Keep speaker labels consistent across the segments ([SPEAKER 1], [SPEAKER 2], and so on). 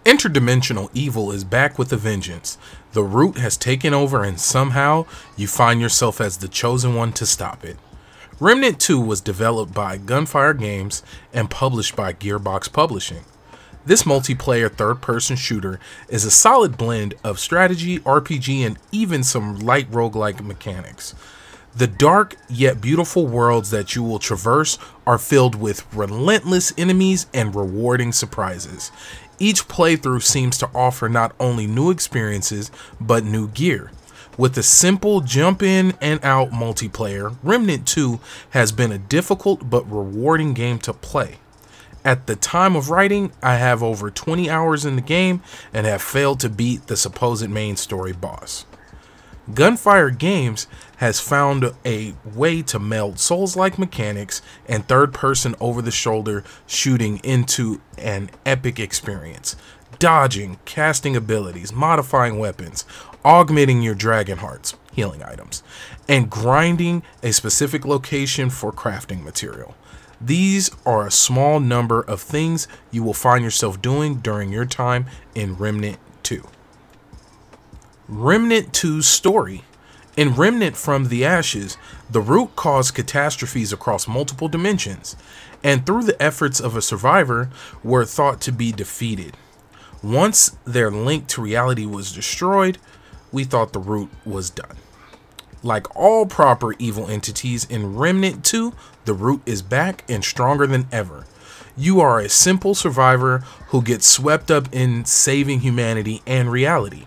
[SPEAKER 1] Interdimensional evil is back with a vengeance. The root has taken over and somehow you find yourself as the chosen one to stop it. Remnant 2 was developed by Gunfire Games and published by Gearbox Publishing. This multiplayer third-person shooter is a solid blend of strategy, RPG, and even some light roguelike mechanics. The dark yet beautiful worlds that you will traverse are filled with relentless enemies and rewarding surprises. Each playthrough seems to offer not only new experiences, but new gear. With a simple jump in and out multiplayer, Remnant 2 has been a difficult but rewarding game to play. At the time of writing, I have over 20 hours in the game and have failed to beat the supposed main story boss. Gunfire Games has found a way to meld Souls-like mechanics and third-person over-the-shoulder shooting into an epic experience. Dodging, casting abilities, modifying weapons, augmenting your dragon hearts, healing items, and grinding a specific location for crafting material. These are a small number of things you will find yourself doing during your time in Remnant 2. Remnant 2's story. In Remnant from the Ashes, the root caused catastrophes across multiple dimensions, and through the efforts of a survivor, were thought to be defeated. Once their link to reality was destroyed, we thought the root was done. Like all proper evil entities in Remnant 2, the root is back and stronger than ever. You are a simple survivor who gets swept up in saving humanity and reality.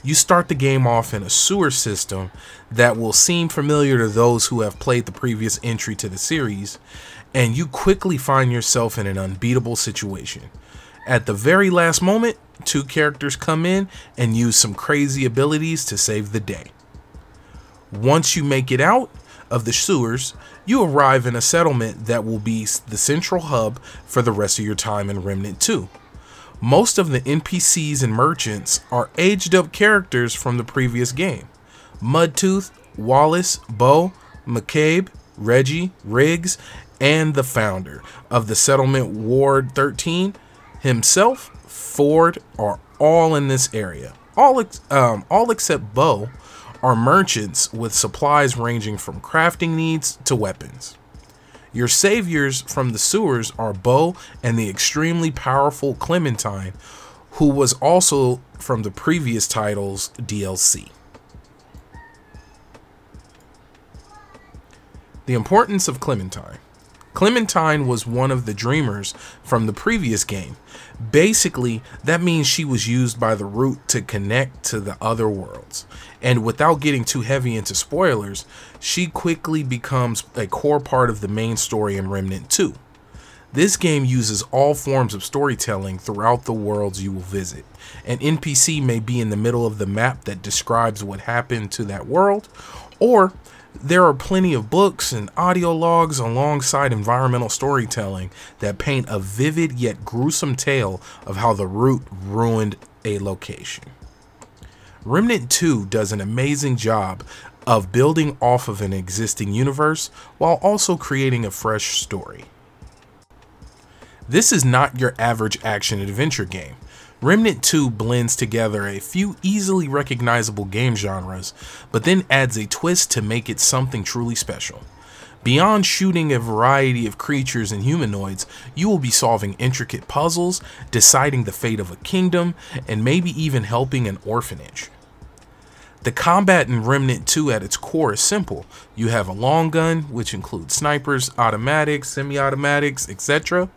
[SPEAKER 1] You start the game off in a sewer system that will seem familiar to those who have played the previous entry to the series, and you quickly find yourself in an unbeatable situation. At the very last moment, two characters come in and use some crazy abilities to save the day. Once you make it out of the sewers, you arrive in a settlement that will be the central hub for the rest of your time in Remnant 2. Most of the NPCs and merchants are aged up characters from the previous game. Mudtooth, Wallace, Bo, McCabe, Reggie, Riggs, and the founder of the settlement Ward 13 himself, Ford, are all in this area. All except Bo are merchants with supplies ranging from crafting needs to weapons. Your saviors from the sewers are Bo and the extremely powerful Clementine, who was also from the previous title's DLC. The importance of Clementine. Clementine was one of the dreamers from the previous game. Basically, that means she was used by the root to connect to the other worlds. And without getting too heavy into spoilers, she quickly becomes a core part of the main story in Remnant 2. This game uses all forms of storytelling throughout the worlds you will visit. An NPC may be in the middle of the map that describes what happened to that world, or there are plenty of books and audio logs alongside environmental storytelling that paint a vivid yet gruesome tale of how the root ruined a location. Remnant 2 does an amazing job of building off of an existing universe while also creating a fresh story. This is not your average action-adventure game. Remnant 2 blends together a few easily recognizable game genres, but then adds a twist to make it something truly special. Beyond shooting a variety of creatures and humanoids, you will be solving intricate puzzles, deciding the fate of a kingdom, and maybe even helping an orphanage. The combat in Remnant 2 at its core is simple. You have a long gun, which includes snipers, automatics, semi-automatics, etc.,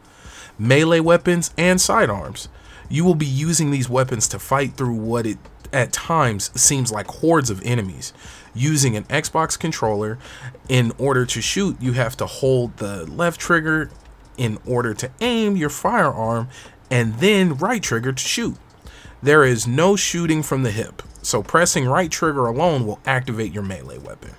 [SPEAKER 1] melee weapons, and sidearms. You will be using these weapons to fight through what at times seems like hordes of enemies. Using an Xbox controller, in order to shoot, you have to hold the left trigger in order to aim your firearm, and then right trigger to shoot. There is no shooting from the hip, so pressing right trigger alone will activate your melee weapon.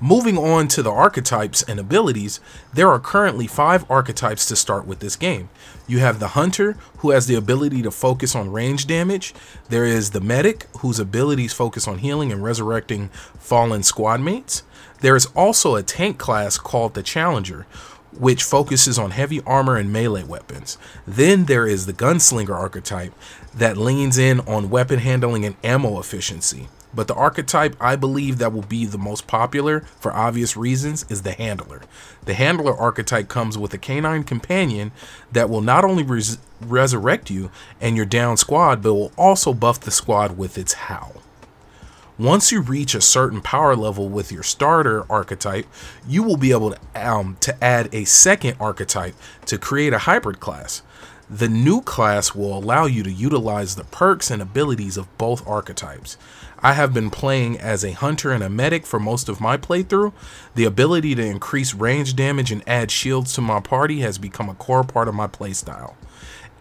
[SPEAKER 1] Moving on to the archetypes and abilities, there are currently 5 archetypes to start with this game. You have the Hunter, who has the ability to focus on range damage. There is the Medic, whose abilities focus on healing and resurrecting fallen squad mates. There is also a tank class called the Challenger, which focuses on heavy armor and melee weapons. Then there is the gunslinger archetype that leans in on weapon handling and ammo efficiency. But the archetype I believe that will be the most popular, for obvious reasons, is the handler. The handler archetype comes with a canine companion that will not only resurrect you and your down squad, but will also buff the squad with its howl. Once you reach a certain power level with your starter archetype, you will be able to add a second archetype to create a hybrid class. The new class will allow you to utilize the perks and abilities of both archetypes. I have been playing as a hunter and a medic for most of my playthrough. The ability to increase range damage and add shields to my party has become a core part of my playstyle.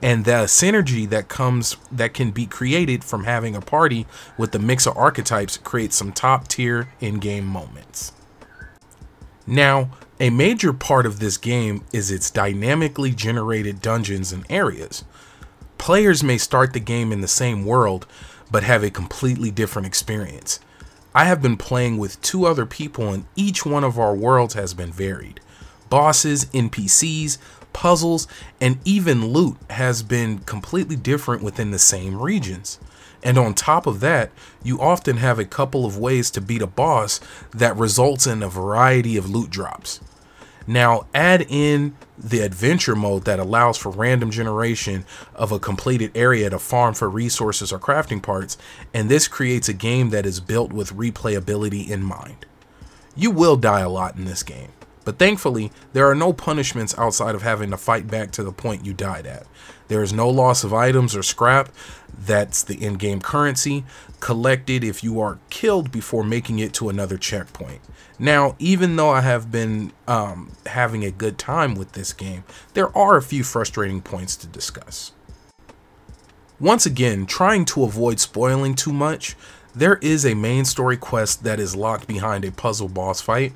[SPEAKER 1] And the synergy that can be created from having a party with the mix of archetypes creates some top tier in-game moments. Now, a major part of this game is its dynamically generated dungeons and areas. Players may start the game in the same world, but have a completely different experience. I have been playing with 2 other people and each one of our worlds has been varied. Bosses, NPCs, puzzles, and even loot has been completely different within the same regions. And on top of that, you often have a couple of ways to beat a boss that results in a variety of loot drops. Now add in the adventure mode that allows for random generation of a completed area to farm for resources or crafting parts, and this creates a game that is built with replayability in mind. You will die a lot in this game, but thankfully there are no punishments outside of having to fight back to the point you died at. There is no loss of items or scrap. That's the in-game currency collected if you are killed before making it to another checkpoint. Now, even though I have been having a good time with this game, there are a few frustrating points to discuss. Once again, trying to avoid spoiling too much, there is a main story quest that is locked behind a puzzle boss fight.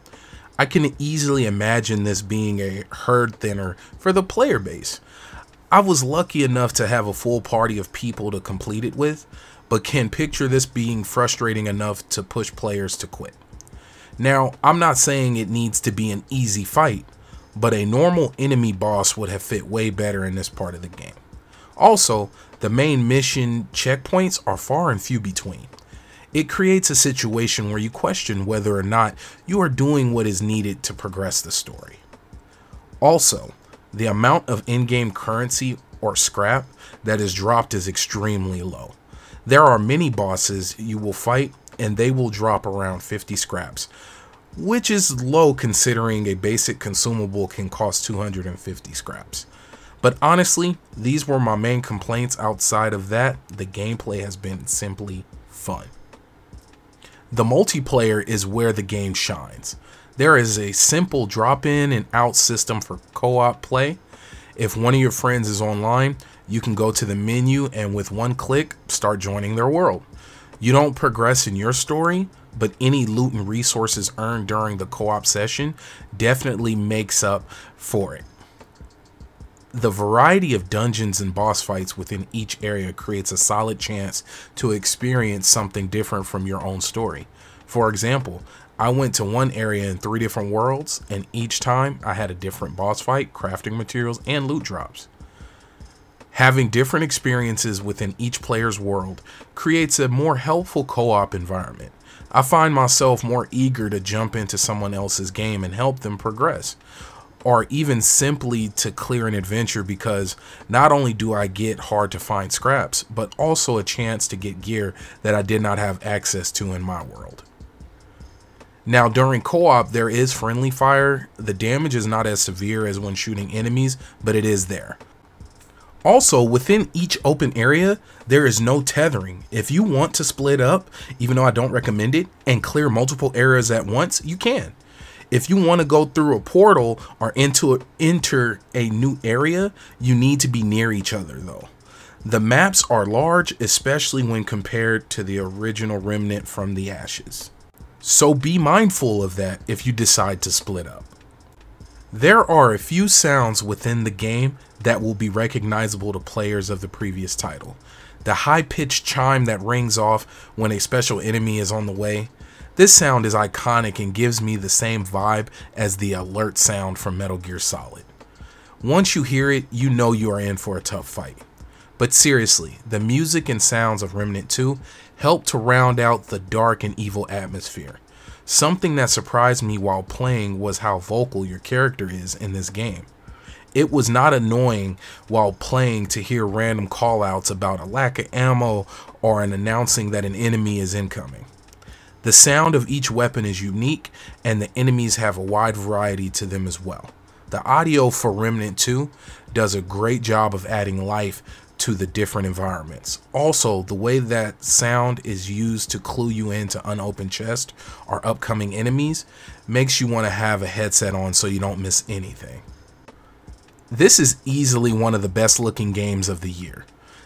[SPEAKER 1] I can easily imagine this being a herd thinner for the player base. I was lucky enough to have a full party of people to complete it with, but can picture this being frustrating enough to push players to quit. Now, I'm not saying it needs to be an easy fight, but a normal enemy boss would have fit way better in this part of the game. Also, the main mission checkpoints are far and few between. It creates a situation where you question whether or not you are doing what is needed to progress the story. Also, the amount of in-game currency or scrap that is dropped is extremely low. There are many bosses you will fight and they will drop around 50 scraps, which is low considering a basic consumable can cost 250 scraps. But honestly, these were my main complaints. Outside of that, the gameplay has been simply fun. The multiplayer is where the game shines. There is a simple drop in and out system for co-op play. If one of your friends is online, you can go to the menu and with one click, start joining their world. You don't progress in your story, but any loot and resources earned during the co-op session definitely makes up for it. The variety of dungeons and boss fights within each area creates a solid chance to experience something different from your own story. For example, I went to one area in 3 different worlds, and each time I had a different boss fight, crafting materials, and loot drops. Having different experiences within each player's world creates a more helpful co-op environment. I find myself more eager to jump into someone else's game and help them progress, or even simply to clear an adventure, because not only do I get hard to find scraps, but also a chance to get gear that I did not have access to in my world. Now, during co-op, there is friendly fire. The damage is not as severe as when shooting enemies, but it is there. Also, within each open area, there is no tethering. If you want to split up, even though I don't recommend it, and clear multiple areas at once, you can. If you want to go through a portal or enter a new area, you need to be near each other though. The maps are large, especially when compared to the original Remnant from the Ashes. So be mindful of that if you decide to split up. There are a few sounds within the game that will be recognizable to players of the previous title. The high-pitched chime that rings off when a special enemy is on the way, This sound is iconic and gives me the same vibe as the alert sound from Metal Gear Solid. Once you hear it, you know you are in for a tough fight. But seriously, the music and sounds of Remnant 2 help to round out the dark and evil atmosphere. Something that surprised me while playing was how vocal your character is in this game. It was not annoying while playing to hear random callouts about a lack of ammo or an announcing that an enemy is incoming. The sound of each weapon is unique, and the enemies have a wide variety to them as well. The audio for Remnant 2 does a great job of adding life to the different environments. Also, the way that sound is used to clue you into unopened chests or upcoming enemies makes you want to have a headset on so you don't miss anything. This is easily one of the best looking games of the year.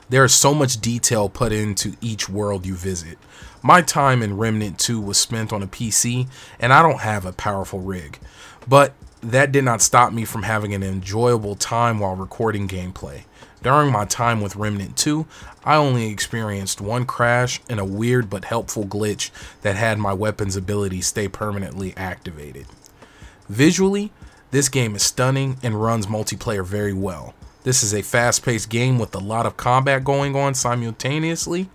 [SPEAKER 1] There is so much detail put into each world you visit. My time in Remnant 2 was spent on a PC, and I don't have a powerful rig, but that did not stop me from having an enjoyable time while recording gameplay. During my time with Remnant 2, I only experienced one crash and a weird but helpful glitch that had my weapon's ability stay permanently activated. Visually, this game is stunning and runs multiplayer very well. This is a fast-paced game with a lot of combat going on simultaneously,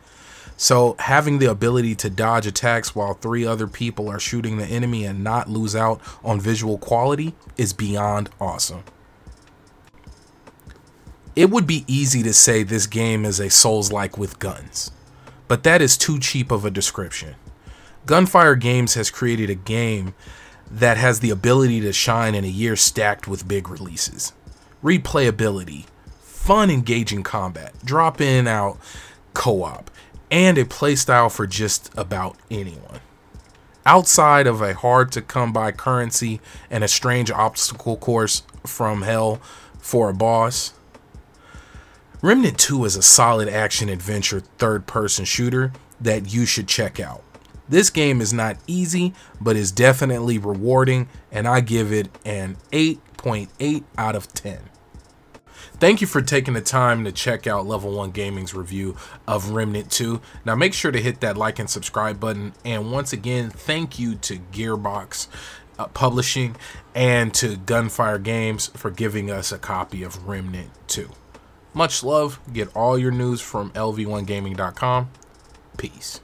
[SPEAKER 1] so having the ability to dodge attacks while 3 other people are shooting the enemy and not lose out on visual quality is beyond awesome. It would be easy to say this game is a Souls-like with guns, but that is too cheap of a description. Gunfire Games has created a game that has the ability to shine in a year stacked with big releases. Replayability, fun engaging combat, drop in out co-op, and a playstyle for just about anyone. Outside of a hard to come by currency and a strange obstacle course from hell for a boss, Remnant 2 is a solid action adventure third person shooter that you should check out. This game is not easy, but is definitely rewarding, and I give it an 8.8 out of 10. Thank you for taking the time to check out Level 1 Gaming's review of Remnant 2. Now make sure to hit that like and subscribe button, and once again, thank you to Gearbox Publishing and to Gunfire Games for giving us a copy of Remnant 2. Much love. Get all your news from LV1gaming.com. Peace.